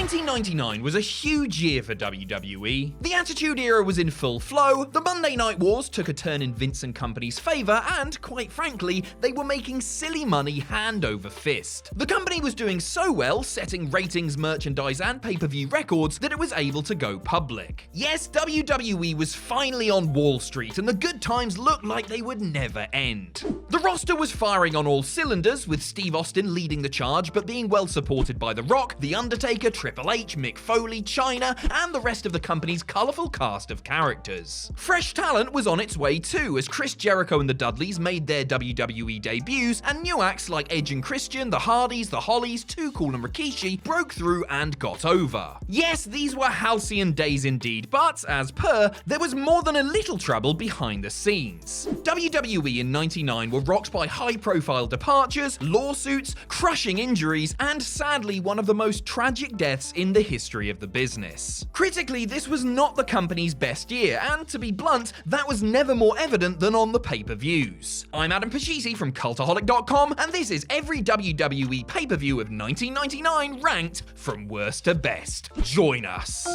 1999 was a huge year for WWE. The Attitude Era was in full flow, the Monday Night Wars took a turn in Vince and company's favor, and quite frankly, they were making silly money hand over fist. The company was doing so well, setting ratings, merchandise, and pay-per-view records, that it was able to go public. Yes, WWE was finally on Wall Street, and the good times looked like they would never end. The roster was firing on all cylinders, with Steve Austin leading the charge, but being well supported by The Rock, The Undertaker, Triple H, Mick Foley, Chyna, and the rest of the company's colourful cast of characters. Fresh talent was on its way too, as Chris Jericho and the Dudleys made their WWE debuts, and new acts like Edge and Christian, the Hardys, the Hollies, Too Cool and Rikishi broke through and got over. Yes, these were halcyon days indeed, but, as per, there was more than a little trouble behind the scenes. WWE in '99 were rocked by high-profile departures, lawsuits, crushing injuries, and sadly one of the most tragic deaths in the history of the business. Critically, this was not the company's best year, and to be blunt, that was never more evident than on the pay-per-views. I'm Adam Pachisi from Cultaholic.com, and this is every WWE pay-per-view of 1999 ranked from worst to best. Join us.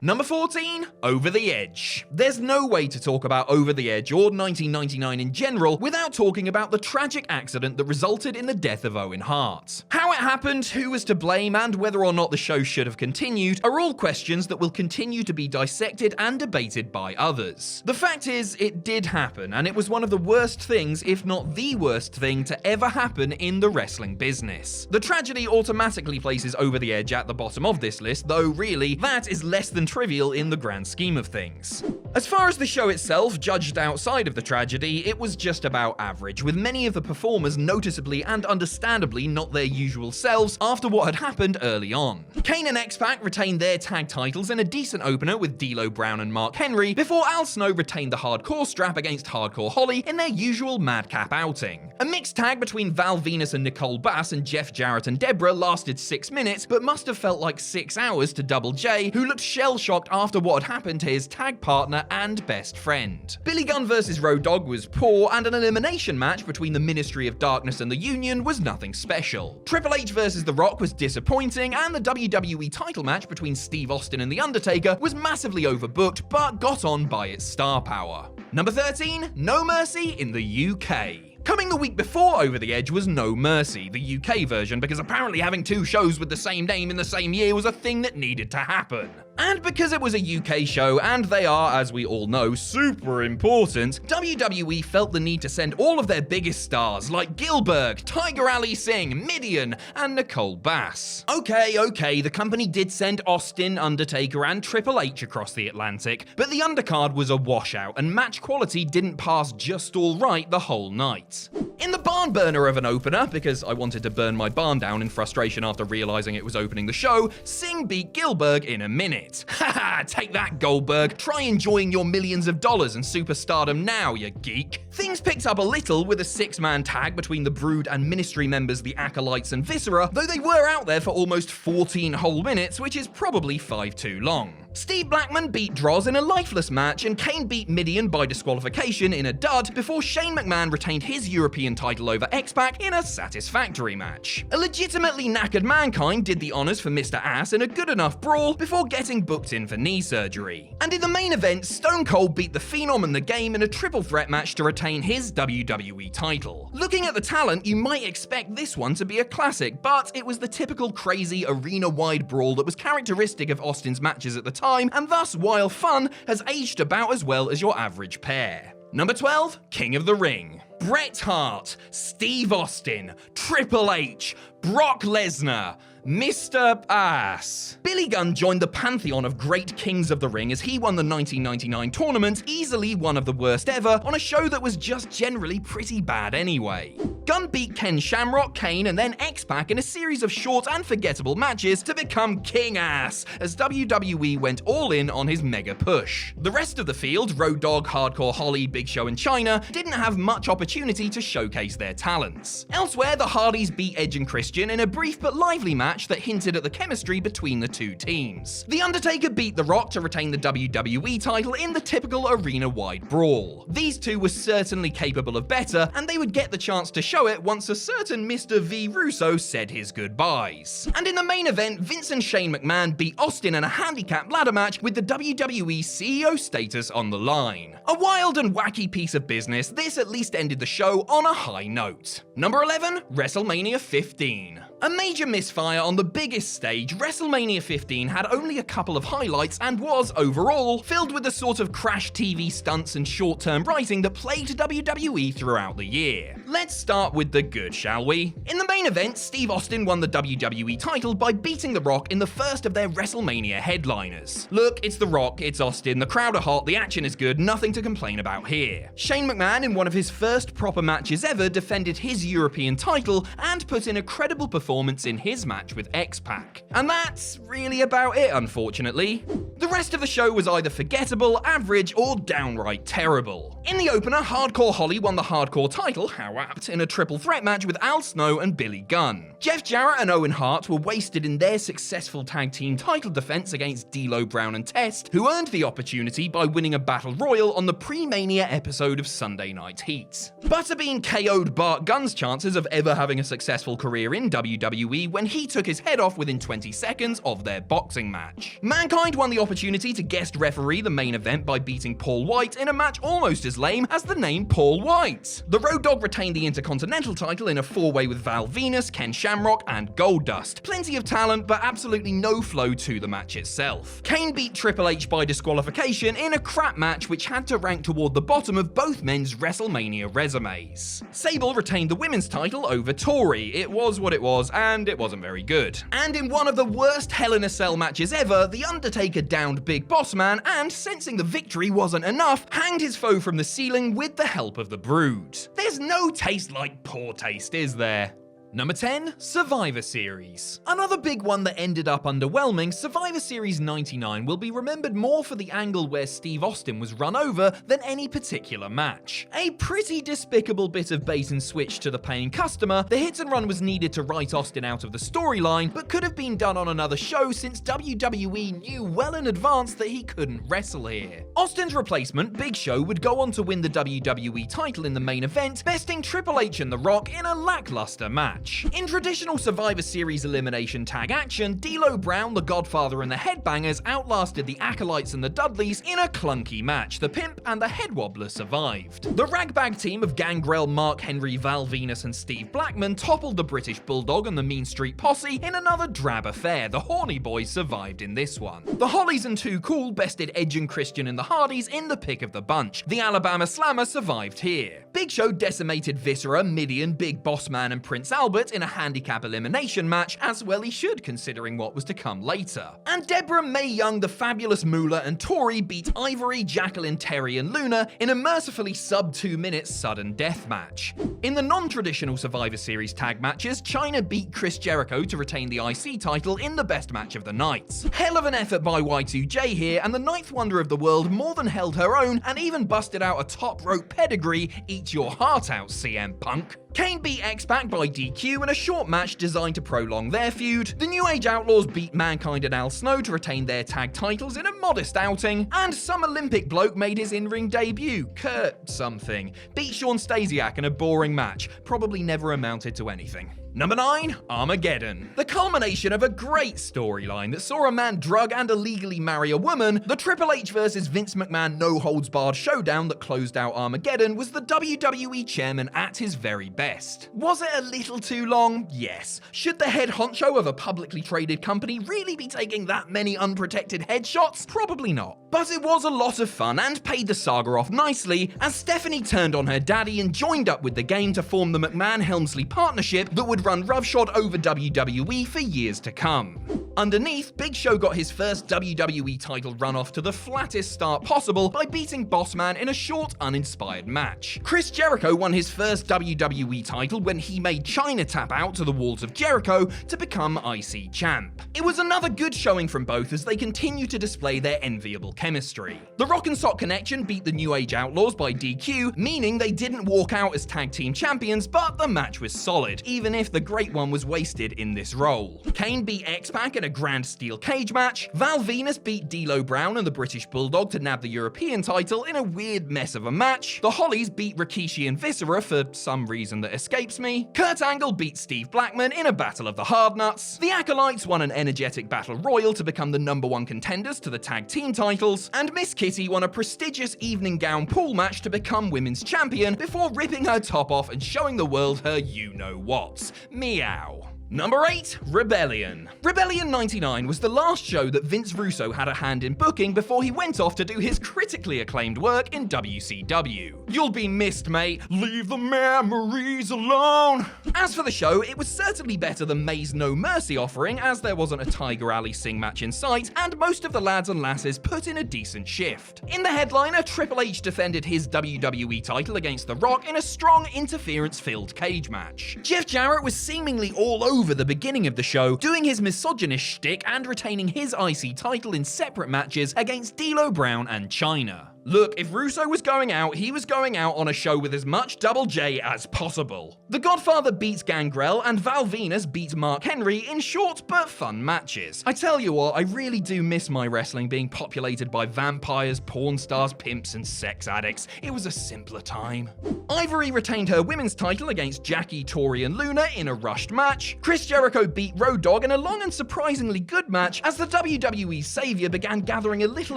Number 14, Over the Edge. There's no way to talk about Over the Edge or 1999 in general without talking about the tragic accident that resulted in the death of Owen Hart. How it happened, who was to blame, and whether or not the show should have continued are all questions that will continue to be dissected and debated by others. The fact is, it did happen, and it was one of the worst things, if not the worst thing, to ever happen in the wrestling business. The tragedy automatically places Over the Edge at the bottom of this list, though really, that is less than trivial in the grand scheme of things. As far as the show itself, judged outside of the tragedy, it was just about average, with many of the performers noticeably and understandably not their usual selves after what had happened early on. Kane and X-Pac retained their tag titles in a decent opener with D'Lo Brown and Mark Henry, before Al Snow retained the hardcore strap against Hardcore Holly in their usual madcap outing. A mixed tag between Val Venus and Nicole Bass and Jeff Jarrett and Deborah lasted 6 minutes, but must have felt like 6 hours to Double J, who looked shell-shocked after what had happened to his tag partner and best friend. Billy Gunn vs. Road Dogg was poor, and an elimination match between the Ministry of Darkness and the Union was nothing special. Triple H vs. The Rock was disappointing, and the WWE title match between Steve Austin and The Undertaker was massively overbooked, but got on by its star power. Number 13, No Mercy in the UK. Coming the week before Over the Edge was No Mercy, the UK version, because apparently having 2 shows with the same name in the same year was a thing that needed to happen. And because it was a UK show, and they are, as we all know, super important, WWE felt the need to send all of their biggest stars, like Gilbert, Tiger Ali Singh, Mideon, and Nicole Bass. Okay, the company did send Austin, Undertaker, and Triple H across the Atlantic, but the undercard was a washout, and match quality didn't pass just all right the whole night. In the barn burner of an opener, because I wanted to burn my barn down in frustration after realizing it was opening the show, Singh beat Gilbert in a minute. Haha, take that, Goldberg. Try enjoying your millions of dollars and superstardom now, you geek. Things picked up a little with a 6-man tag between the Brood and Ministry members, the Acolytes and Viscera, though they were out there for almost 14 whole minutes, which is probably 5 too long. Steve Blackman beat Droz in a lifeless match, and Kane beat Mideon by disqualification in a dud before Shane McMahon retained his European title over X-Pac in a satisfactory match. A legitimately knackered Mankind did the honors for Mr. Ass in a good enough brawl before getting booked in for knee surgery. And in the main event, Stone Cold beat the Phenom and the Game in a triple threat match to retain his WWE title. Looking at the talent, you might expect this one to be a classic, but it was the typical crazy arena-wide brawl that was characteristic of Austin's matches at the time, and thus, while fun, has aged about as well as your average pair. Number 12, King of the Ring. Bret Hart, Steve Austin, Triple H, Brock Lesnar, Mr. Ass. Billy Gunn joined the pantheon of great kings of the ring as he won the 1999 tournament, easily one of the worst ever, on a show that was just generally pretty bad anyway. Gunn beat Ken Shamrock, Kane, and then X-Pac in a series of short and forgettable matches to become King Ass, as WWE went all in on his mega push. The rest of the field, Road Dogg, Hardcore Holly, Big Show, and Chyna, didn't have much opportunity to showcase their talents. Elsewhere, the Hardys beat Edge and Christian in a brief but lively match match that hinted at the chemistry between the two teams. The Undertaker beat The Rock to retain the WWE title in the typical arena-wide brawl. These two were certainly capable of better, and they would get the chance to show it once a certain Mr. V. Russo said his goodbyes. And in the main event, Vince and Shane McMahon beat Austin in a handicap ladder match with the WWE CEO status on the line. A wild and wacky piece of business, this at least ended the show on a high note. Number 11, WrestleMania 15. A major misfire on the biggest stage, WrestleMania 15 had only a couple of highlights and was, overall, filled with the sort of crash TV stunts and short-term writing that plagued WWE throughout the year. Let's start with the good, shall we? In the main event, Steve Austin won the WWE title by beating The Rock in the first of their WrestleMania headliners. Look, it's The Rock, it's Austin, the crowd are hot, the action is good, nothing to complain about here. Shane McMahon, in one of his first proper matches ever, defended his European title and put in a credible performance in his match with X-Pac. And that's really about it, unfortunately. The rest of the show was either forgettable, average, or downright terrible. In the opener, Hardcore Holly won the Hardcore title, how apt, in a triple threat match with Al Snow and Billy Gunn. Jeff Jarrett and Owen Hart were wasted in their successful tag team title defense against D'Lo Brown and Test, who earned the opportunity by winning a Battle Royal on the pre-Mania episode of Sunday Night Heat. Butterbean KO'd Bart Gunn's chances of ever having a successful career in WWE when he took his head off within 20 seconds of their boxing match. Mankind won the opportunity to guest referee the main event by beating Paul White in a match almost as lame as the name Paul White. The Road Dogg retained the Intercontinental title in a four-way with Val Venus, Ken Shamrock, and Goldust. Plenty of talent, but absolutely no flow to the match itself. Kane beat Triple H by disqualification in a crap match which had to rank toward the bottom of both men's WrestleMania resumes. Sable retained the women's title over Tori. It was what it was, and it wasn't very good. And in one of the worst Hell in a Cell matches ever, The Undertaker downed Big Boss Man and, sensing the victory wasn't enough, hanged his foe from the ceiling with the help of the Brood. There's no taste like poor taste, is there? Number 10, Survivor Series. Another big one that ended up underwhelming, Survivor Series 99 will be remembered more for the angle where Steve Austin was run over than any particular match. A pretty despicable bit of bait and switch to the paying customer, the hit and run was needed to write Austin out of the storyline, but could have been done on another show since WWE knew well in advance that he couldn't wrestle here. Austin's replacement, Big Show, would go on to win the WWE title in the main event, besting Triple H and The Rock in a lackluster match. In traditional Survivor Series elimination tag action, D'Lo Brown, the Godfather, and the Headbangers outlasted the Acolytes and the Dudleys in a clunky match. The Pimp and the Head Wobbler survived. The ragbag team of Gangrel, Mark Henry, Val Venus, and Steve Blackman toppled the British Bulldog and the Mean Street Posse in another drab affair. The Horny Boys survived in this one. The Hollies and Too Cool bested Edge and Christian and the Hardys in the pick of the bunch. The Alabama Slammer survived here. Big Show decimated Viscera, Mideon, Big Boss Man, and Prince Albert in a handicap elimination match, as well he should considering what was to come later. And Deborah, Mae Young, the Fabulous Moolah, and Tori beat Ivory, Jacqueline, Terry, and Luna in a mercifully sub 2 minute sudden death match. In the non-traditional Survivor Series tag matches, Chyna beat Chris Jericho to retain the IC title in the best match of the night. Hell of an effort by Y2J here, and the ninth wonder of the world more than held her own and even busted out a top rope pedigree. Eat your heart out, CM Punk. Kane beat X-Pac by DQ in a short match designed to prolong their feud. The New Age Outlaws beat Mankind and Al Snow to retain their tag titles in a modest outing. And some Olympic bloke made his in-ring debut, Kurt something, beat Shawn Stasiak in a boring match, probably never amounted to anything. Number 9, Armageddon. The culmination of a great storyline that saw a man drug and illegally marry a woman, the Triple H vs Vince McMahon no-holds-barred showdown that closed out Armageddon was the WWE chairman at his very best. Was it a little too long? Yes. Should the head honcho of a publicly traded company really be taking that many unprotected headshots? Probably not. But it was a lot of fun and paid the saga off nicely as Stephanie turned on her daddy and joined up with the game to form the McMahon-Helmsley partnership that would run roughshod over WWE for years to come. Underneath, Big Show got his first WWE title run off to the flattest start possible by beating Bossman in a short, uninspired match. Chris Jericho won his first WWE title when he made China tap out to the walls of Jericho to become IC champ. It was another good showing from both as they continue to display their enviable chemistry. The Rock and Sock Connection beat the New Age Outlaws by DQ, meaning they didn't walk out as tag team champions, but the match was solid, even if the Great One was wasted in this role. Kane beat X-Pac in a grand steel cage match. Val Venus beat D'Lo Brown and the British Bulldog to nab the European title in a weird mess of a match. The Hollies beat Rikishi and Viscera for some reason that escapes me. Kurt Angle beat Steve Blackman in a battle of the hard nuts. The Acolytes won an energetic battle royal to become the #1 contenders to the tag team titles. And Miss Kitty won a prestigious evening gown pool match to become women's champion before ripping her top off and showing the world her you-know-whats. Meow. Number 8, Rebellion. Rebellion 99 was the last show that Vince Russo had a hand in booking before he went off to do his critically acclaimed work in WCW. You'll be missed, mate. Leave the memories alone. As for the show, it was certainly better than May's No Mercy offering, as there wasn't a Tiger Alley sing match in sight, and most of the lads and lasses put in a decent shift. In the headliner, Triple H defended his WWE title against The Rock in a strong, interference-filled cage match. Jeff Jarrett was seemingly all over the beginning of the show, doing his misogynist shtick and retaining his IC title in separate matches against D'Lo Brown and Chyna. Look, if Russo was going out, he was going out on a show with as much Double J as possible. The Godfather beats Gangrel and Val Venus beats Mark Henry in short but fun matches. I tell you what, I really do miss my wrestling being populated by vampires, porn stars, pimps, and sex addicts. It was a simpler time. Ivory retained her women's title against Jackie, Tori, and Luna in a rushed match. Chris Jericho beat Road Dogg in a long and surprisingly good match as the WWE savior began gathering a little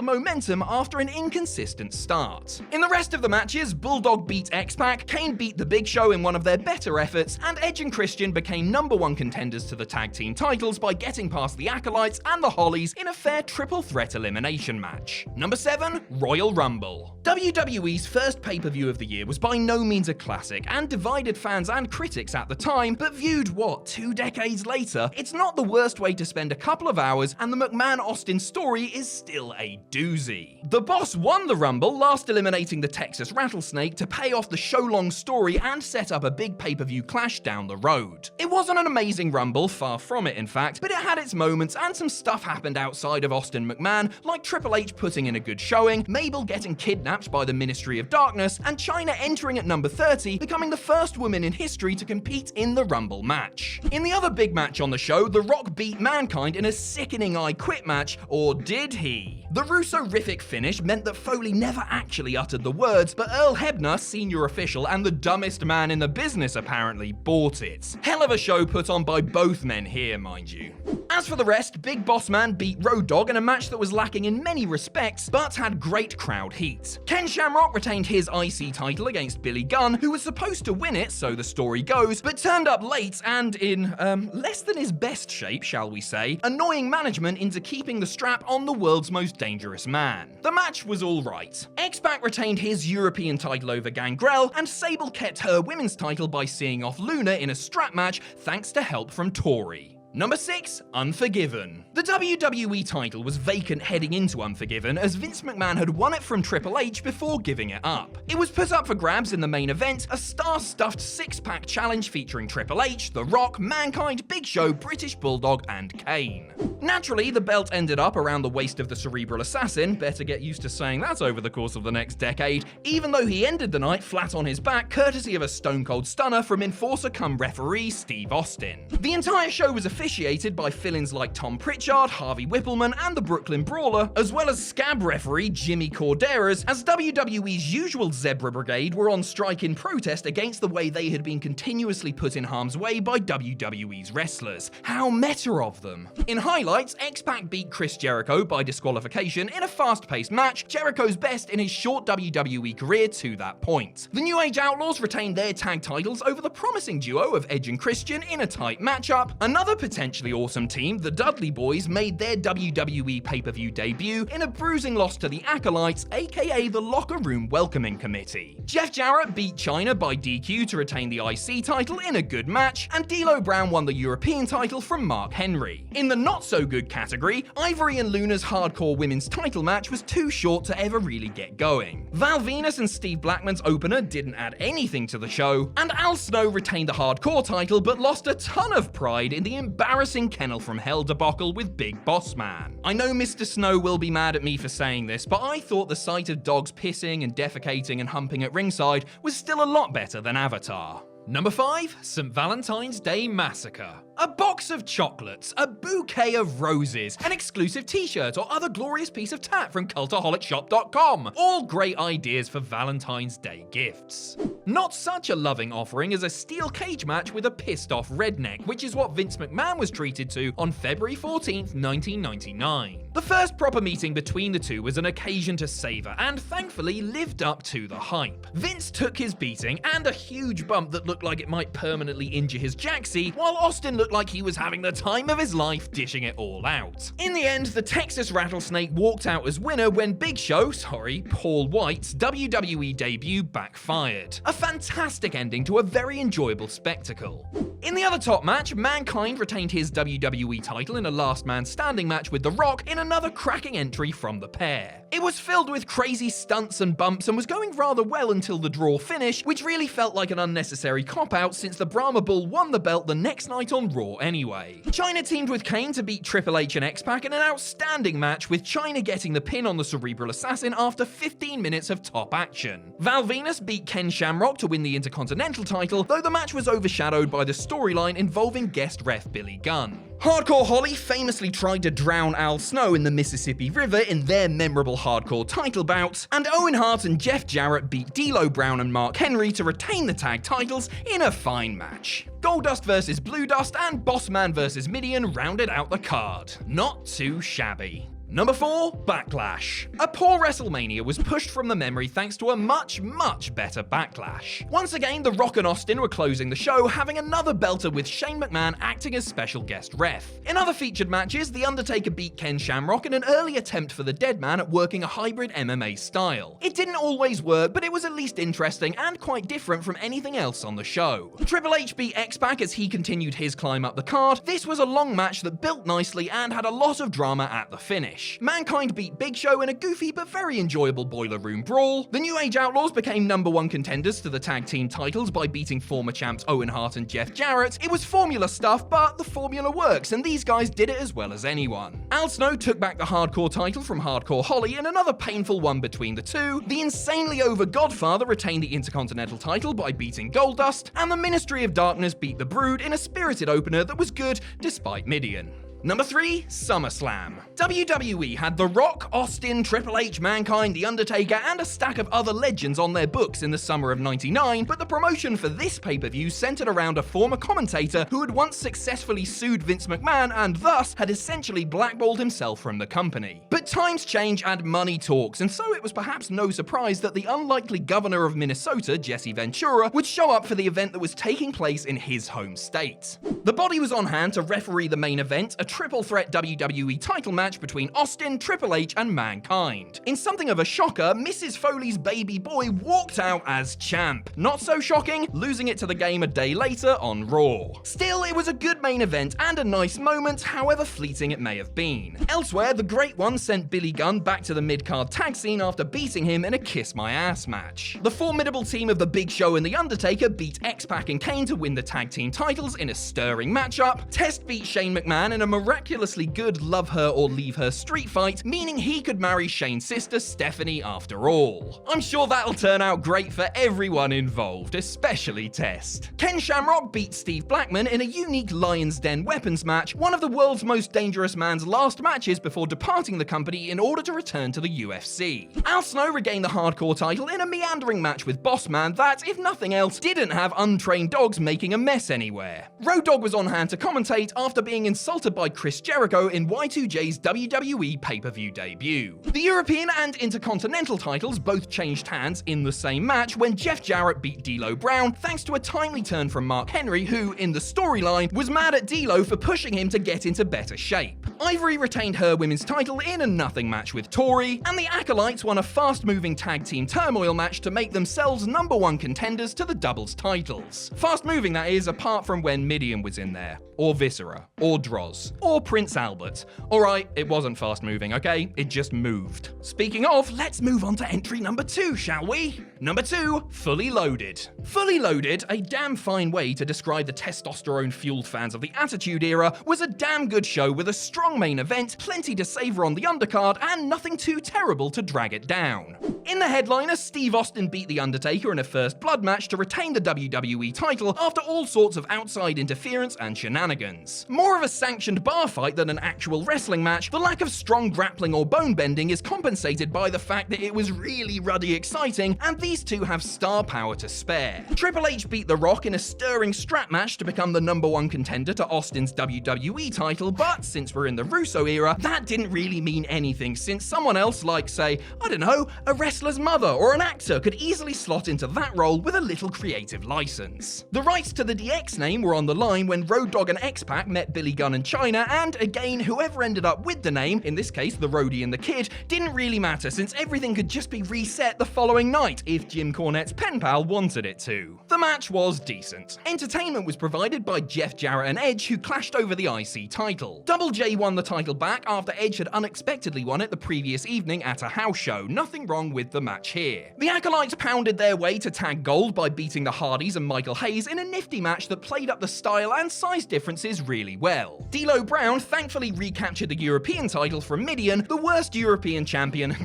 momentum after an inconsistent start. In the rest of the matches, Bulldog beat X-Pac, Kane beat The Big Show in one of their better efforts, and Edge and Christian became #1 contenders to the tag team titles by getting past the Acolytes and the Hollies in a fair triple threat elimination match. Number 7, Royal Rumble. WWE's first pay-per-view of the year was by no means a classic and divided fans and critics at the time, but viewed, 2 decades later, it's not the worst way to spend a couple of hours, and the McMahon-Austin story is still a doozy. The Boss won the Rumble, last eliminating the Texas Rattlesnake to pay off the show-long story and set up a big pay-per-view clash down the road. It wasn't an amazing Rumble, far from it in fact, but it had its moments and some stuff happened outside of Austin McMahon, like Triple H putting in a good showing, Mabel getting kidnapped by the Ministry of Darkness, and Chyna entering at number 30, becoming the first woman in history to compete in the Rumble match. In the other big match on the show, The Rock beat Mankind in a sickening I Quit match, or did he? The Russo-rific finish meant that Foley never actually uttered the words, but Earl Hebner, senior official and the dumbest man in the business apparently, bought it. Hell of a show put on by both men here, mind you. As for the rest, Big Boss Man beat Road Dogg in a match that was lacking in many respects, but had great crowd heat. Ken Shamrock retained his IC title against Billy Gunn, who was supposed to win it, so the story goes, but turned up late and in, less than his best shape, shall we say, annoying management into keeping the strap on the world's most dangerous man. The match was alright. X-Pac retained his European title over Gangrel, and Sable kept her women's title by seeing off Luna in a strap match thanks to help from Tori. Number 6, Unforgiven. The WWE title was vacant heading into Unforgiven as Vince McMahon had won it from Triple H before giving it up. It was put up for grabs in the main event, a star-stuffed six-pack challenge featuring Triple H, The Rock, Mankind, Big Show, British Bulldog, and Kane. Naturally, the belt ended up around the waist of the Cerebral Assassin, better get used to saying that over the course of the next decade, even though he ended the night flat on his back courtesy of a stone-cold stunner from enforcer-cum-referee Steve Austin. The entire show was officiated by fill-ins like Tom Pritchard, Harvey Whippleman, and the Brooklyn Brawler, as well as scab referee Jimmy Corderas, as WWE's usual Zebra Brigade were on strike in protest against the way they had been continuously put in harm's way by WWE's wrestlers. How meta of them. In highlights, X-Pac beat Chris Jericho by disqualification in a fast-paced match, Jericho's best in his short WWE career to that point. The New Age Outlaws retained their tag titles over the promising duo of Edge and Christian in a tight matchup. Another potentially awesome team, the Dudley Boys, made their WWE pay-per-view debut in a bruising loss to the Acolytes, aka the Locker Room Welcoming Committee. Jeff Jarrett beat Chyna by DQ to retain the IC title in a good match, and D'Lo Brown won the European title from Mark Henry. In the not-so not-so-good category, Ivory and Luna's hardcore women's title match was too short to ever really get going. Val Venus and Steve Blackman's opener didn't add anything to the show, and Al Snow retained the hardcore title but lost a ton of pride in the embarrassing Kennel from Hell debacle with Big Boss Man. I know Mr. Snow will be mad at me for saying this, but I thought the sight of dogs pissing and defecating and humping at ringside was still a lot better than Avatar. Number 5, St. Valentine's Day Massacre. A box of chocolates, a bouquet of roses, an exclusive t-shirt or other glorious piece of tat from Cultaholicshop.com. All great ideas for Valentine's Day gifts. Not such a loving offering as a steel cage match with a pissed off redneck, which is what Vince McMahon was treated to on February 14th, 1999. The first proper meeting between the two was an occasion to savor and thankfully lived up to the hype. Vince took his beating and a huge bump that looked like it might permanently injure his jacksie, while Austin looked like he was having the time of his life dishing it all out. In the end, the Texas Rattlesnake walked out as winner when Paul White's WWE debut backfired. A fantastic ending to a very enjoyable spectacle. In the other top match, Mankind retained his WWE title in a last man standing match with The Rock in another cracking entry from the pair. It was filled with crazy stunts and bumps and was going rather well until the draw finish, which really felt like an unnecessary cop-out since the Brahma Bull won the belt the next night on Raw anyway. Chyna teamed with Kane to beat Triple H and X-Pac in an outstanding match, with Chyna getting the pin on the Cerebral Assassin after 15 minutes of top action. Val Venus beat Ken Shamrock to win the Intercontinental title, though the match was overshadowed by the storyline involving guest ref Billy Gunn. Hardcore Holly famously tried to drown Al Snow in the Mississippi River in their memorable hardcore title bout, and Owen Hart and Jeff Jarrett beat D'Lo Brown and Mark Henry to retain the tag titles in a fine match. Goldust vs Blue Dust and Bossman vs Midian rounded out the card. Not too shabby. Number 4, Backlash. A poor Wrestlemania was pushed from the memory thanks to a much, much better Backlash. Once again, The Rock and Austin were closing the show, having another belter with Shane McMahon acting as special guest ref. In other featured matches, The Undertaker beat Ken Shamrock in an early attempt for the Dead Man at working a hybrid MMA style. It didn't always work, but it was at least interesting and quite different from anything else on the show. Triple H beat X-Pac as he continued his climb up the card. This was a long match that built nicely and had a lot of drama at the finish. Mankind beat Big Show in a goofy but very enjoyable Boiler Room brawl. The New Age Outlaws became #1 contenders to the tag team titles by beating former champs Owen Hart and Jeff Jarrett. It was formula stuff, but the formula works, and these guys did it as well as anyone. Al Snow took back the hardcore title from Hardcore Holly in another painful one between the two. The insanely over Godfather retained the Intercontinental title by beating Goldust, and the Ministry of Darkness beat the Brood in a spirited opener that was good despite Midian. Number 3, SummerSlam. WWE had The Rock, Austin, Triple H, Mankind, The Undertaker, and a stack of other legends on their books in the summer of '99, but the promotion for this pay-per-view centered around a former commentator who had once successfully sued Vince McMahon and thus had essentially blackballed himself from the company. But times change and money talks, and so it was perhaps no surprise that the unlikely governor of Minnesota, Jesse Ventura, would show up for the event that was taking place in his home state. The Body was on hand to referee the main event, a triple threat WWE title match between Austin, Triple H, and Mankind. In something of a shocker, Mrs. Foley's baby boy walked out as champ. Not so shocking, losing it to the game a day later on Raw. Still, it was a good main event and a nice moment, however fleeting it may have been. Elsewhere, the Great One sent Billy Gunn back to the mid-card tag scene after beating him in a Kiss My Ass match. The formidable team of The Big Show and The Undertaker beat X-Pac and Kane to win the tag team titles in a stirring matchup. Test beat Shane McMahon in a miraculously good love her or leave her street fight, meaning he could marry Shane's sister Stephanie after all. I'm sure that'll turn out great for everyone involved, especially Test. Ken Shamrock beat Steve Blackman in a unique Lion's Den weapons match, one of the world's most dangerous man's last matches before departing the company in order to return to the UFC. Al Snow regained the hardcore title in a meandering match with Bossman that, if nothing else, didn't have untrained dogs making a mess anywhere. Road Dogg was on hand to commentate after being insulted by Chris Jericho in Y2J's WWE pay-per-view debut. The European and Intercontinental titles both changed hands in the same match when Jeff Jarrett beat D'Lo Brown thanks to a timely turn from Mark Henry, who, in the storyline, was mad at D'Lo for pushing him to get into better shape. Ivory retained her women's title in a nothing match with Tori, and the Acolytes won a fast-moving tag team turmoil match to make themselves #1 contenders to the doubles titles. Fast-moving, that is, apart from when Midian was in there, or Viscera, or Droz. or Prince Albert. Alright, it wasn't fast moving, okay? It just moved. Speaking of, let's move on to entry number 2, shall we? Number 2, Fully Loaded. Fully Loaded, a damn fine way to describe the testosterone-fueled fans of the Attitude Era, was a damn good show with a strong main event, plenty to savor on the undercard, and nothing too terrible to drag it down. In the headliner, Steve Austin beat The Undertaker in a first blood match to retain the WWE title after all sorts of outside interference and shenanigans. More of a sanctioned bar fight than an actual wrestling match, the lack of strong grappling or bone bending is compensated by the fact that it was really ruddy exciting, and these two have star power to spare. Triple H beat The Rock in a stirring strap match to become the #1 contender to Austin's WWE title, but since we're in the Russo era, that didn't really mean anything since someone else like, say, I don't know, a wrestler's mother or an actor could easily slot into that role with a little creative license. The rights to the DX name were on the line when Road Dogg and X-Pac met Billy Gunn and Chyna, and again, whoever ended up with the name, in this case the Roadie and the Kid, didn't really matter since everything could just be reset the following night if Jim Cornette's pen pal wanted it to. The match was decent. Entertainment was provided by Jeff Jarrett and Edge, who clashed over the IC title. Double J won the title back after Edge had unexpectedly won it the previous evening at a house show. Nothing wrong with the match here. The Acolytes pounded their way to tag gold by beating the Hardys and Michael Hayes in a nifty match that played up the style and size differences really well. D'Lo Brown thankfully recaptured the European title from Mideon, the worst European champion,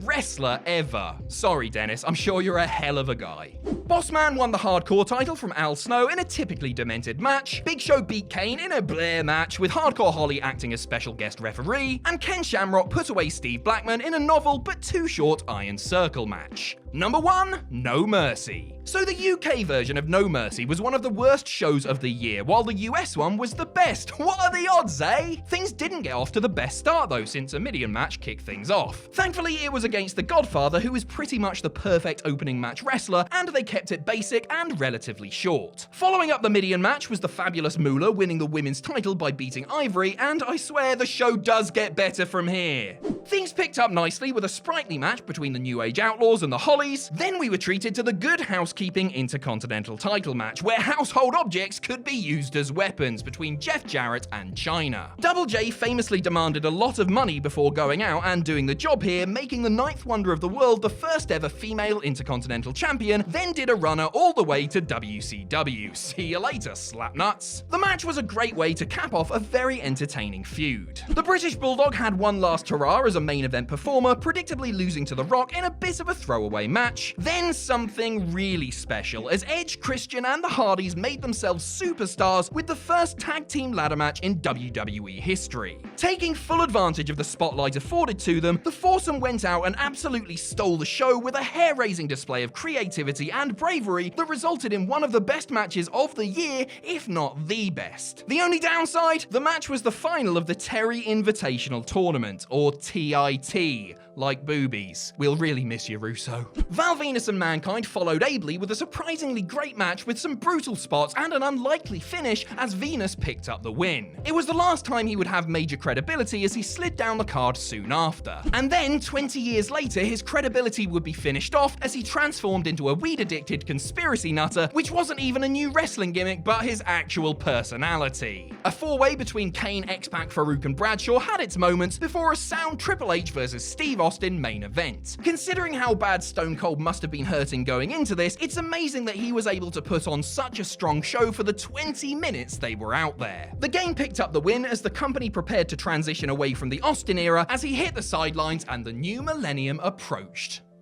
wrestler ever. Sorry Dennis, I'm sure you're a hell of a guy. Bossman won the Hardcore title from Al Snow in a typically demented match. Big Show beat Kane in a Blair match with Hardcore Holly acting as special guest referee, and Ken Shamrock put away Steve Blackman in a novel but too short Iron Circle match. Number 1, No Mercy. So the UK version of No Mercy was one of the worst shows of the year, while the US one was the best. What are the odds, eh? Things didn't get off to the best start though, since a Mideon match kicked things off. Thankfully, it was against The Godfather, who is pretty much the perfect opening match wrestler, and they kept it basic and relatively short. Following up the Mideon match was the fabulous Moolah winning the women's title by beating Ivory, and I swear the show does get better from here. Things picked up nicely with a sprightly match between the New Age Outlaws and the Hollies. Then we were treated to the Good Housekeeping Intercontinental title match, where household objects could be used as weapons between Jeff Jarrett and Chyna. Double J famously demanded a lot of money before going out and doing the job here, making the 9th wonder of the world the first ever female Intercontinental Champion, then did a runner all the way to WCW. See you later, slapnuts. The match was a great way to cap off a very entertaining feud. The British Bulldog had one last hurrah as a main event performer, predictably losing to The Rock in a bit of a throwaway match. Then something really special, as Edge, Christian, and the Hardys made themselves superstars with the first tag team ladder match in WWE history. Taking full advantage of the spotlight afforded to them, the foursome went out and absolutely stole the show with a hair-raising display of creativity and bravery that resulted in one of the best matches of the year, if not the best. The only downside? The match was the final of the Terry Invitational Tournament, or TIT, like boobies. We'll really miss you, Russo. Val Venus and Mankind followed ably with a surprisingly great match with some brutal spots and an unlikely finish as Venus picked up the win. It was the last time he would have major credibility as he slid down the card soon after. And then, 20 years later, his credibility would be finished off as he transformed into a weed-addicted conspiracy nutter, which wasn't even a new wrestling gimmick but his actual personality. A four-way between Kane, X-Pac, Farouk and Bradshaw had its moments before a sound Triple H versus Steve Austin main event. Considering how bad Stone Cold must have been hurting going into this, it's amazing that he was able to put on such a strong show for the 20 minutes they were out there. The game picked up the win as the company prepared to transition away from the Austin era as he hit the sidelines and the new millennium approached.